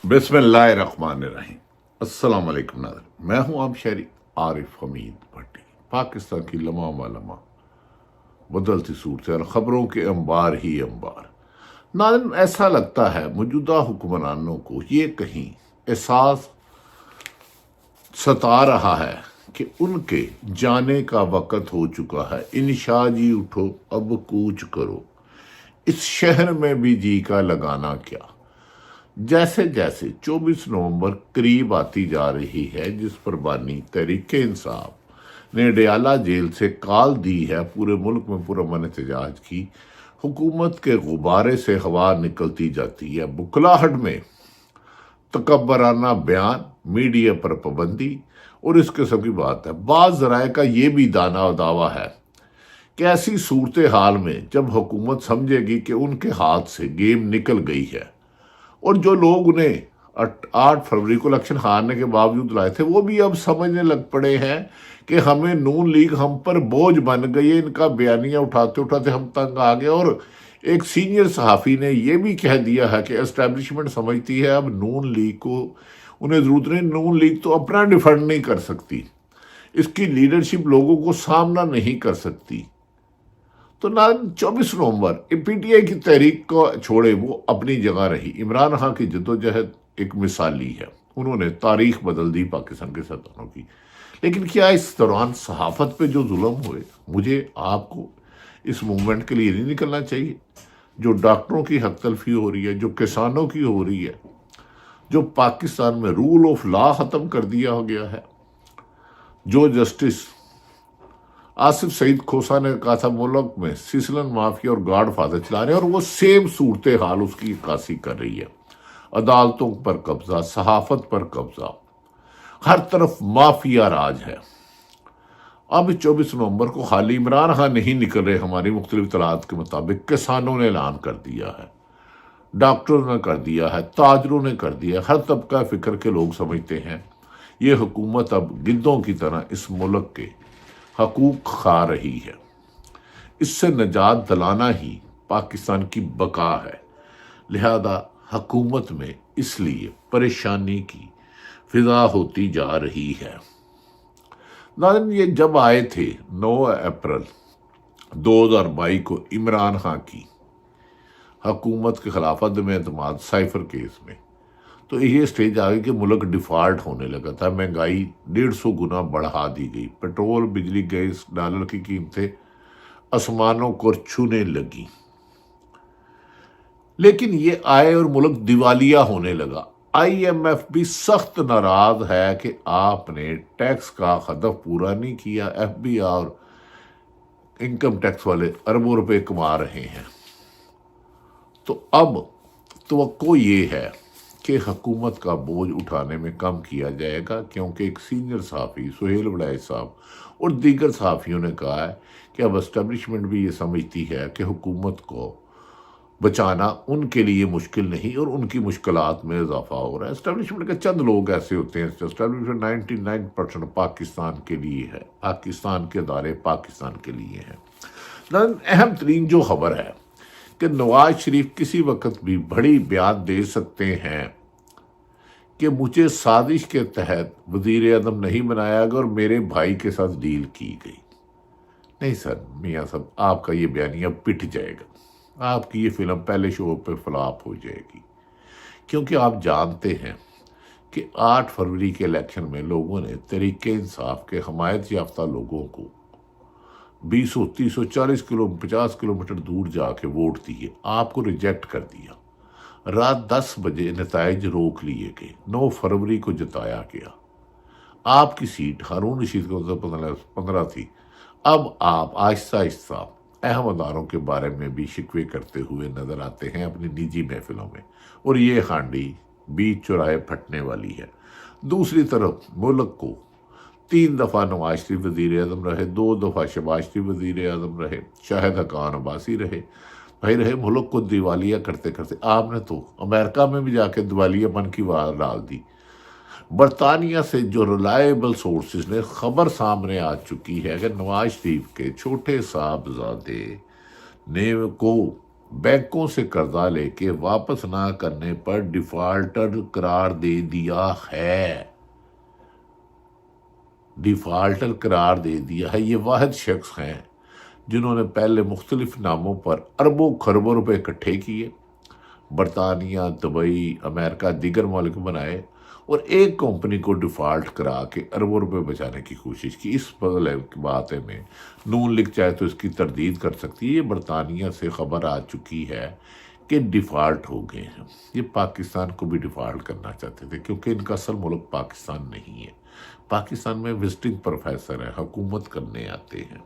बिस्मिल्लाहिर्रहमानिर्रहीम। अस्सलाम वालेकुम नाज़रीन, मैं हूं आप शहरी आरिफ हमीद भट्टी। पाकिस्तान की लम्हा मलम्हा बदलती सूरत और ख़बरों के अंबार ही अंबार। नाज़रीन, ऐसा लगता है मौजूदा हुक्मरानों को ये कहीं एहसास सता रहा है कि उनके जाने का वक़्त हो चुका है। इंशा जी उठो अब कूच करो, इस शहर में भी जी का लगाना क्या। जैसे जैसे 24 नवंबर करीब आती जा रही है, जिस पर बानी तहरीक इंसाफ ने डयाला जेल से कॉल दी है पूरे मुल्क में पुरअमन एहतजाज की, हुकूमत के गुब्बारे से हवा निकलती जाती है। बुखलाहट में तकब्बराना बयान, मीडिया पर पाबंदी और इस किस्म की बात है। बाज़ ज़राए का ये भी दावा है कि ऐसी सूरत हाल में जब हुकूमत समझेगी कि उनके हाथ से गेम निकल गई है और जो लोग उन्हें 8 फरवरी को इलेक्शन हारने के बावजूद लाए थे, वो भी अब समझने लग पड़े हैं कि हमें नून लीग हम पर बोझ बन गई है। इनका बयानिया उठाते उठाते हम तंग आ गए। और एक सीनियर सहाफ़ी ने यह भी कह दिया है कि एस्टैब्लिशमेंट समझती है अब नून लीग को उन्हें ज़रूरत नहीं, नून लीग तो अपना डिफेंड नहीं कर सकती, इसकी लीडरशिप लोगों को सामना नहीं कर सकती। तो ना 24 नवंबर पीटीआई की तहरीक को छोड़े, वो अपनी जगह रही। इमरान खान की जद्दोजहद एक मिसाली है, उन्होंने तारीख बदल दी पाकिस्तान के सरदारों की। लेकिन क्या इस दौरान सहाफ़त पे जो जुल्म हुए, मुझे आपको इस मूवमेंट के लिए नहीं निकलना चाहिए? जो डॉक्टरों की हक तलफी हो रही है, जो किसानों की हो रही है, जो पाकिस्तान में रूल ऑफ लॉ ख़त्म कर दिया गया है, जो जस्टिस आसिफ सईद खोसा ने कहा था मुल्क में सिसलन माफिया और गॉड फादर चला रहे हैं, और वो सेम सूरत हाल उसकी अक्कासी कर रही है। अदालतों पर कब्जा, सहाफत पर कब्जा, हर तरफ माफिया राज है। अब 24 नवंबर को खाली इमरान खान नहीं निकल रहे, हमारी मुख्तलिफ इत्तलात के मुताबिक किसानों ने ऐलान कर दिया है, डॉक्टरों ने कर दिया है, ताजरों ने कर दिया है। हर तबका फिक्र के लोग समझते हैं ये हुकूमत अब गिद्धों की तरह इस मुल्क के हकूक खा रही है। इससे निजात दिलाना ही पाकिस्तान की बका है। लिहाजा हुकूमत में इसलिए परेशानी की फिजा होती जा रही है। नाज़रीन, ये जब आए थे 9 अप्रैल 2022 को इमरान खान की हुकूमत के खिलाफ अदम एतमाद साइफर केस में, तो ये स्टेज आ गई कि मुल्क डिफ़ॉल्ट होने लगा था। महंगाई 150 गुना बढ़ा दी गई, पेट्रोल, बिजली, गैस, डॉलर की कीमतें आसमानों को छूने लगी। लेकिन ये आए और मुल्क दिवालिया होने लगा। IMF भी सख्त नाराज है कि आपने टैक्स का हदफ पूरा नहीं किया। FBI और इनकम टैक्स वाले अरबों रुपए कमा रहे हैं। तो अब तवक्को ये है कि हुकूमत का बोझ उठाने में कम किया जाएगा, क्योंकि एक सीनियर सहाफ़ी सुहेल बड़ाई साहब और दीगर सहाफ़ियों ने कहा है कि अब एस्टेब्लिशमेंट भी ये समझती है कि हुकूमत को बचाना उनके लिए मुश्किल नहीं और उनकी मुश्किलात में इजाफा हो रहा है। एस्टेब्लिशमेंट के चंद लोग ऐसे होते हैं, एस्टेब्लिशमेंट 99% पाकिस्तान के लिए है, पाकिस्तान के इदारे पाकिस्तान के लिए हैं। अहम तरीन जो खबर है कि नवाज शरीफ किसी वक्त भी बड़ी बयान दे सकते हैं कि मुझे साजिश के तहत वजीर आज़म नहीं बनाया गया और मेरे भाई के साथ डील की गई। नहीं सर, मियाँ साहब, आपका ये बयानिया पिट जाएगा, आपकी ये फिल्म पहले शो पे फ्लॉप हो जाएगी। क्योंकि आप जानते हैं कि 8 फरवरी के इलेक्शन में लोगों ने तहरीक इंसाफ के हमायत याफ्ता लोगों को 20, 30, 40 किलो 50 किलोमीटर दूर जाके वोट दिए, आपको रिजेक्ट कर दिया। रात 10 बजे नताइज रोक लिए गए, 9 फरवरी को जताया गया। आपकी सीट हारून रशीद को 15 थी। अब आप आहिस्ता आहिस्ता अहम अदारों के बारे में भी शिकवे करते हुए नजर आते हैं अपनी निजी महफिलों में, और ये हांडी बीच चौराहे फटने वाली है। दूसरी तरफ मुल्क को 3 दफ़ा नवाज शरीफ वज़ीर आज़म रहे, 2 दफ़ा शहबाज शरीफ वज़ीर आज़म रहे, शाहिद हक़ान अब्बासी रहे मुल्क को दिवालिया करते करते आपने तो अमेरिका में भी जाके दिवालियापन की आवाज़ डाल दी। बरतानिया से जो रिलायबल सोर्सेज ने खबर सामने आ चुकी है कि नवाज शरीफ के छोटे साहबजादे ने को बैंकों से कर्जा लेके वापस ना करने पर डिफॉल्टर करार दे दिया है। डिफॉल्टर करार दे दिया है। ये वाहिद शख्स हैं जिन्होंने पहले मुख्तलिफ नामों पर अरबों खरबों रुपए इकट्ठे किए, बरतानिया, दुबई, अमेरिका, दीगर मुल्क बनाए और एक कंपनी को डिफ़ॉल्ट करा के अरबों रुपए बचाने की कोशिश की। इस बात में नून लीग चाहे तो इसकी तरदीद कर सकती है। ये बरतानिया से खबर आ चुकी है कि डिफ़ॉल्ट हो गए हैं। ये पाकिस्तान को भी डिफ़ॉल्ट करना चाहते थे क्योंकि इनका असल मुल्क पाकिस्तान नहीं है। पाकिस्तान में विजिटिंग प्रोफेसर है, हुकूमत करने आते हैं।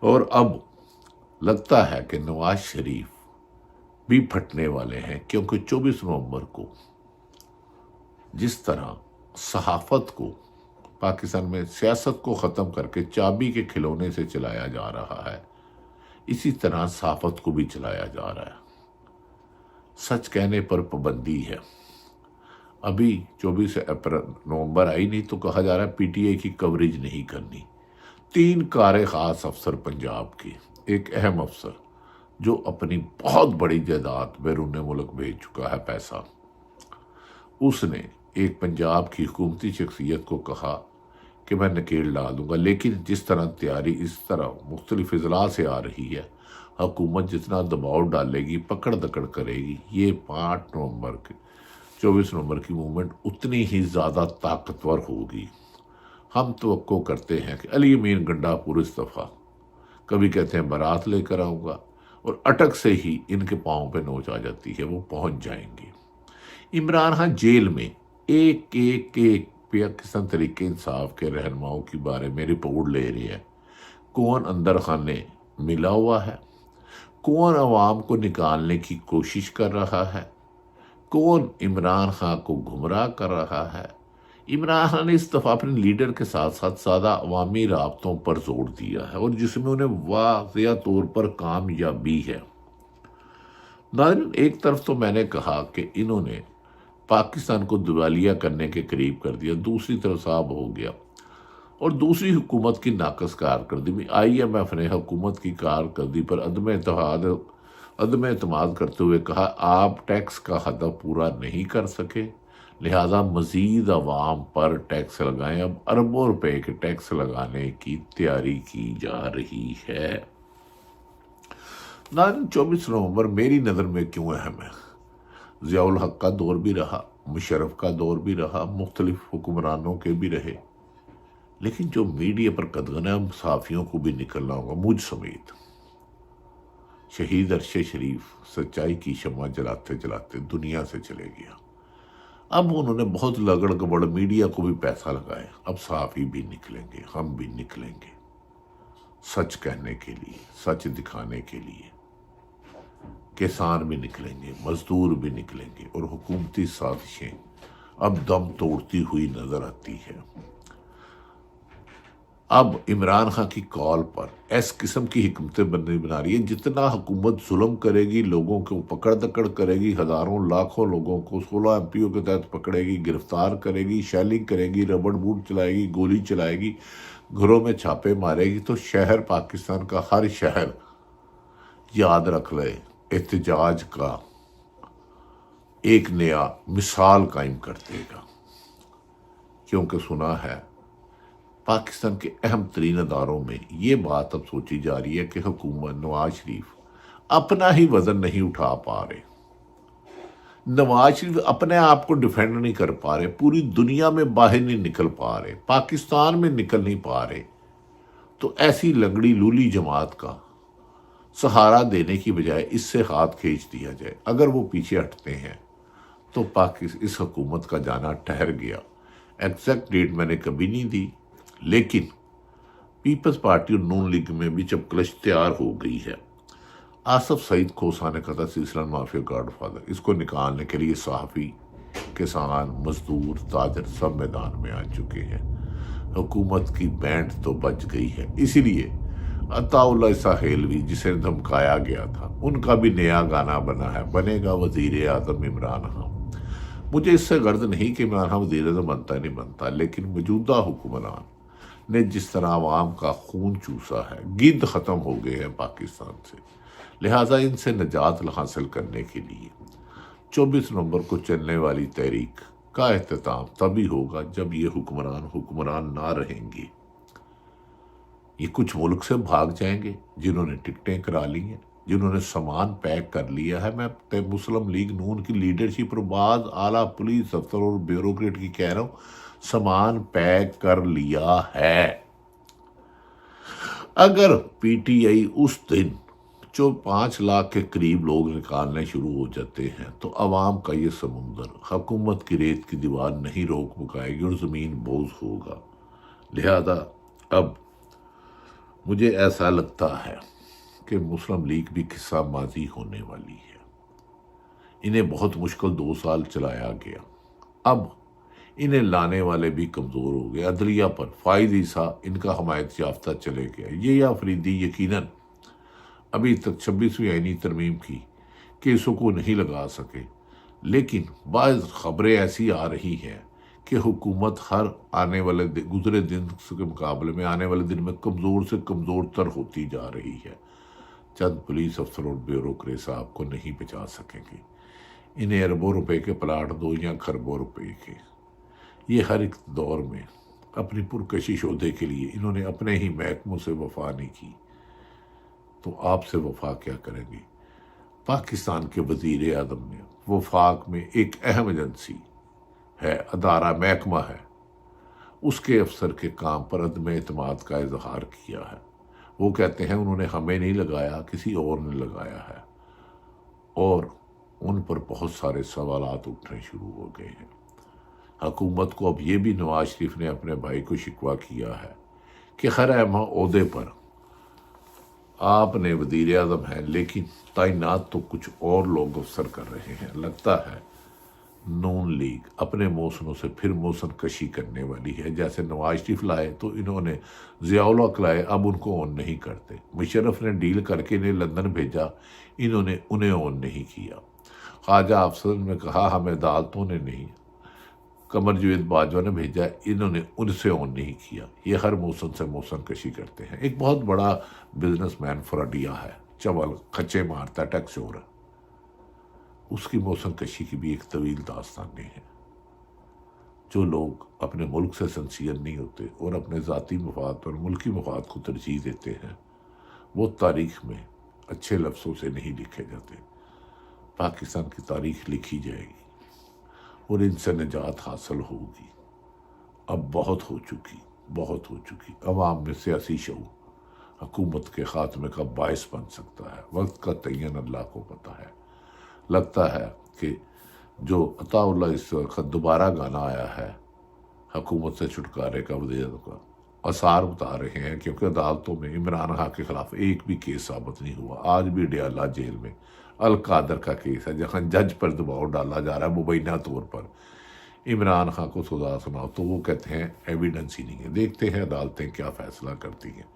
और अब लगता है कि नवाज शरीफ भी फटने वाले हैं क्योंकि 24 नवंबर को जिस तरह सहाफत को पाकिस्तान में सियासत को ख़त्म करके चाबी के खिलौने से चलाया जा रहा है, इसी तरह सहाफत को भी चलाया जा रहा है। सच कहने पर पाबंदी है। अभी 24 नवंबर आई नहीं तो कहा जा रहा है पीटीआई की कवरेज नहीं करनी। 3 कारे ख़ास अफसर पंजाब के, एक अहम अफसर जो अपनी बहुत बड़ी जायदाद बैरून मुल्क भेज चुका है पैसा, उसने एक पंजाब की हुकूमती शख्सियत को कहा कि मैं नकेल डाल दूंगा। लेकिन जिस तरह तैयारी इस तरह मुख्तलिफ अजला से आ रही है, हुकूमत जितना दबाव डालेगी, पकड़ दकड़ करेगी, ये 5 नवंबर के 24 नवंबर की मूवमेंट उतनी ही ज़्यादा ताकतवर होगी। हम तवक्को करते हैं कि अली अमीन गंडापुर इस दफ़ा कभी कहते हैं बारात लेकर आऊँगा और अटक से ही इनके पाँव पे नोच आ जाती है, वो पहुँच जाएंगे। इमरान खान जेल में एक पाकिस्तान तरीके इंसाफ के रहनुमाओं के बारे में रिपोर्ट ले रही है। कौन अंदर खाने मिला हुआ है, कौन अवाम को निकालने की कोशिश कर रहा है, कौन इमरान खान को गुमराह कर रहा है। इमरान खान ने इस दफ़ा अपने लीडर के साथ साथ सादा अवामी राब्तों पर जोर दिया है और जिसमें उन्हें वाज़िया तौर पर कामयाबी है। नाज़रीन, एक तरफ तो मैंने कहा कि इन्होंने पाकिस्तान को दिवालिया करने के करीब कर दिया, दूसरी तरफ साहब हो गया। और दूसरी हुकूमत की नाकस कारकर्दगी में IMF ने हुकूमत की कारकर्दगी पर अदम एतमाद करते हुए कहा आप टैक्स का हदफ पूरा नहीं कर सके, लिहाजा मज़ीद अवाम पर टैक्स लगाएं। अब अरबों रुपए के टैक्स लगाने की तैयारी की जा रही है। नाज़रीन, 24 नवंबर मेरी नज़र में क्यों अहम है? ज़ियाउल हक का दौर भी रहा, मुशर्रफ का दौर भी रहा, मुख्तलिफ हुक्मरानों के भी रहे, लेकिन जो मीडिया पर कदगन है, सहाफ़ियों को भी निकलना होगा, मुझ समेत। शहीद अरशद शरीफ सच्चाई की शम्मा जलाते जलाते दुनिया से चले गया। अब उन्होंने बहुत लगड़ गबड़ मीडिया को भी पैसा लगाया। अब सहाफ़ी भी निकलेंगे, हम भी निकलेंगे, सच कहने के लिए, सच दिखाने के लिए। किसान भी निकलेंगे, मजदूर भी निकलेंगे और हुकूमती साजिशें अब दम तोड़ती हुई नजर आती है। अब इमरान खान की कॉल पर इस किस्म की हिकमतें बना रही है, जितना हुकूमत जुल्म करेगी, लोगों को पकड़ दकड़ करेगी, हज़ारों लाखों लोगों को 16 MPO के तहत पकड़ेगी, गिरफ्तार करेगी, शैलिंग करेगी, रबड़ बूट चलाएगी, गोली चलाएगी, घरों में छापे मारेगी, तो शहर पाकिस्तान का हर शहर याद रख ले एहतजाज का एक नया मिसाल कायम कर देगा। क्योंकि सुना है पाकिस्तान के अहम तरीन अदारों में ये बात अब सोची जा रही है कि हुकूमत नवाज शरीफ अपना ही वजन नहीं उठा पा रहे, नवाज शरीफ अपने आप को डिफेंड नहीं कर पा रहे, पूरी दुनिया में बाहर नहीं निकल पा रहे, पाकिस्तान में निकल नहीं पा रहे, तो ऐसी लंगड़ी लूली जमात का सहारा देने की बजाय इससे हाथ खींच दिया जाए। अगर वो पीछे हटते हैं तो पाकिस्तान इस हुकूमत का जाना ठहर गया। एग्जैक्ट डेट मैंने कभी नहीं दी, लेकिन पीपल्स पार्टी और नून लीग में भी जब क्लच तैयार हो गई है, आसफ सईद खोसा ने कहा था सिलसिला माफिया गॉडफादर, इसको निकालने के लिए सहाफ़ी, किसान, मजदूर, ताजर सब मैदान में आ चुके हैं। हुकूमत की बैंड तो बच गई है। इसीलिए अताउल्लाह साहेलवी जिसे धमकाया गया था, उनका भी नया गाना बना है, बनेगा वज़ीर आज़म इमरान खान। मुझे इससे गर्ज नहीं कि इमरान खान वज़ीर आज़म बनता नहीं बनता, लेकिन मौजूदा हुक्मरान ने जिस तरह आवाम का खून चूसा है, गिद्ध ख़त्म हो गए हैं पाकिस्तान से, لہٰذا ان سے نجات حاصل کرنے کے لیے 24 نومبر کو چلنے والی تحریک کا اختتام تبھی ہوگا جب یہ حکمران نہ رہیں گے۔ یہ کچھ ملک سے بھاگ جائیں گے جنہوں نے ٹکٹیں کرا لی ہیں، جنہوں نے سامان پیک کر لیا ہے۔ میں مسلم لیگ نون کی لیڈرشپ اور بعض اعلیٰ پولیس افسر اور بیوروکریٹ کی کہہ رہا ہوں، سامان پیک کر لیا ہے۔ اگر پی ٹی آئی اس دن جو 5 لاکھ کے قریب لوگ نکالنے شروع ہو جاتے ہیں تو عوام کا یہ سمندر حکومت کی ریت کی دیوار نہیں روک پکائے گی اور زمین بوز ہوگا۔ لہذا اب مجھے ایسا لگتا ہے کہ مسلم لیگ بھی قصہ ماضی ہونے والی ہے۔ انہیں بہت مشکل 2 سال چلایا گیا، اب انہیں لانے والے بھی کمزور ہو گئے۔ عدلیہ پر فائد عیسیٰ ان کا حمایت یافتہ چلے گیا۔ یہ آفریدی یقیناً ابھی تک 26ویں آئینی ترمیم کی کیسوں کو نہیں لگا سکے، لیکن بعض خبریں ایسی آ رہی ہیں کہ حکومت ہر آنے والے گزرے دن کے مقابلے میں آنے والے دن میں کمزور سے کمزور تر ہوتی جا رہی ہے۔ چند پولیس افسر اور بیوروکریٹ صاحب کو نہیں بچا سکیں گے۔ انہیں اربوں روپے کے پلاٹ دو یا خربوں روپے کے۔ یہ ہر ایک دور میں اپنی پرکشش عہدے کے لیے انہوں نے اپنے ہی محکموں سے وفا نہیں کی، تو آپ سے وفا کیا کریں گے؟ پاکستان کے وزیر اعظم نے وفاق میں ایک اہم ایجنسی ہے، ادارہ محکمہ ہے، اس کے افسر کے کام پر عدم اعتماد کا اظہار کیا ہے۔ وہ کہتے ہیں انہوں نے ہمیں نہیں لگایا، کسی اور نے لگایا ہے، اور ان پر بہت سارے سوالات اٹھنے شروع ہو گئے ہیں۔ حکومت کو اب یہ بھی نواز شریف نے اپنے بھائی کو شکوہ کیا ہے کہ ہر اہم عہدے پر آپ نے وزیر اعظم ہیں، لیکن تعینات تو کچھ اور لوگ افسر کر رہے ہیں۔ لگتا ہے نون لیگ اپنے موسنوں سے پھر موسن کشی کرنے والی ہے۔ جیسے نواز شریف لائے تو انہوں نے ضیاء الحق لائے، اب ان کو آن نہیں کرتے۔ مشرف نے ڈیل کر کے انہیں لندن بھیجا، انہوں نے انہیں آن نہیں کیا۔ خواجہ افسر نے کہا ہمیں عدالتوں نے نہیں، قمر جاوید باجوہ نے بھیجا، انہوں نے ان سے آن نہیں کیا۔ یہ ہر موسن سے موسن کشی کرتے ہیں۔ ایک بہت بڑا بزنس مین فراڈیا ہے، چول کھچے مارتا ہے، ٹیکس چور ہے، اس کی موسن کشی کی بھی ایک طویل داستانیں ہیں۔ جو لوگ اپنے ملک سے سنسیئر نہیں ہوتے اور اپنے ذاتی مفاد اور ملکی مفاد کو ترجیح دیتے ہیں، وہ تاریخ میں اچھے لفظوں سے نہیں لکھے جاتے۔ پاکستان کی تاریخ لکھی جائے گی اور ان سے نجات حاصل ہوگی۔ اب بہت ہو چکی۔ عوام میں سیاسی شعور حکومت کے خاتمے کا باعث بن سکتا ہے۔ وقت کا تعین اللہ کو پتہ ہے۔ لگتا ہے کہ جو عطا اللہ اس وقت دوبارہ گانا آیا ہے حکومت سے چھٹکارے کا، وزیر کا آثار بتا رہے ہیں، کیونکہ عدالتوں میں عمران خان کے خلاف ایک بھی کیس ثابت نہیں ہوا۔ آج بھی ڈیالہ جیل میں القادر کا کیس ہے، جہاں جج پر دباؤ ڈالا جا رہا ہے مبینہ طور پر عمران خان کو سزا سناؤ، تو وہ کہتے ہیں ایویڈنس ہی نہیں ہے۔ دیکھتے ہیں عدالتیں کیا فیصلہ کرتی ہیں۔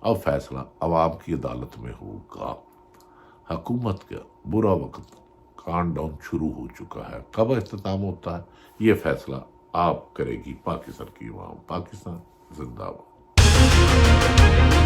اب فیصلہ عوام کی عدالت میں ہوگا۔ حکومت کا برا وقت کاؤنٹ ڈاؤن شروع ہو چکا ہے۔ کب اختتام ہوتا ہے یہ فیصلہ آپ کرے گی پاکستان کی عوام۔ پاکستان زندہ باد۔